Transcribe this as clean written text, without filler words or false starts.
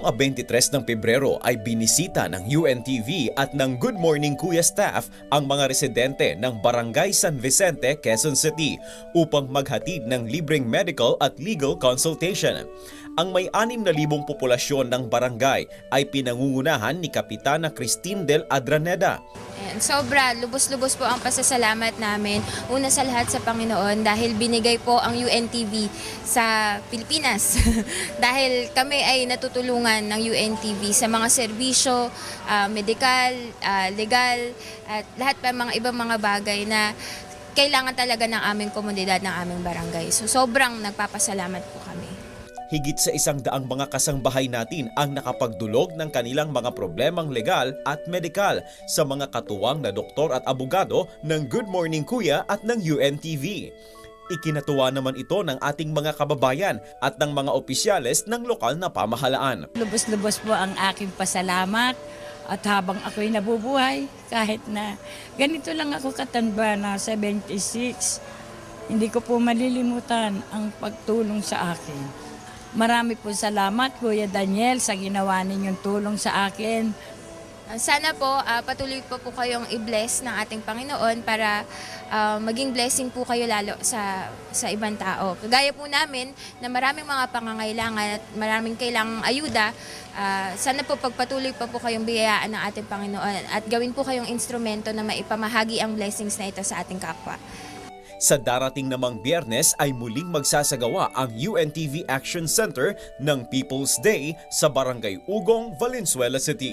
Noong 23 ng Pebrero ay binisita ng UNTV at ng Good Morning Kuya staff ang mga residente ng Barangay San Vicente, Quezon City upang maghatid ng libreng medical at legal consultation. Ang may 6,000 populasyon ng barangay ay pinangungunahan ni Kapitana Christine Del Adraneda. Ayan, sobra, lubos-lubos po ang pasasalamat namin. Una sa lahat sa Panginoon dahil binigay po ang UNTV sa Pilipinas. Dahil kami ay natutulungan ng UNTV sa mga serbisyo, medikal, legal, at lahat pa mga ibang mga bagay na kailangan talaga ng aming komunidad, ng aming barangay. So sobrang nagpapasalamat po kami. Higit sa 100 mga kasangbahay natin ang nakapagdulog ng kanilang mga problemang legal at medikal sa mga katuwang na doktor at abogado ng Good Morning Kuya at ng UNTV. Ikinatuwa naman ito ng ating mga kababayan at ng mga opisyales ng lokal na pamahalaan. Lubos-lubos po ang aking pasalamat at habang ako'y nabubuhay, kahit na ganito lang ako katanda na 76, hindi ko po malilimutan ang pagtulong sa akin. Marami po salamat, Kuya Daniel, sa ginawa ninyong tulong sa akin. Sana po patuloy po kayong i-bless ng ating Panginoon para maging blessing po kayo lalo sa ibang tao. Kagaya po namin na maraming mga pangangailangan at maraming kailangang ayuda, sana po pagpatuloy po kayong biyayaan ng ating Panginoon at gawin po kayong instrumento na maipamahagi ang blessings na ito sa ating kapwa. Sa darating namang Biyernes ay muling magsasagawa ang UNTV Action Center ng People's Day sa Barangay Ugong, Valenzuela City.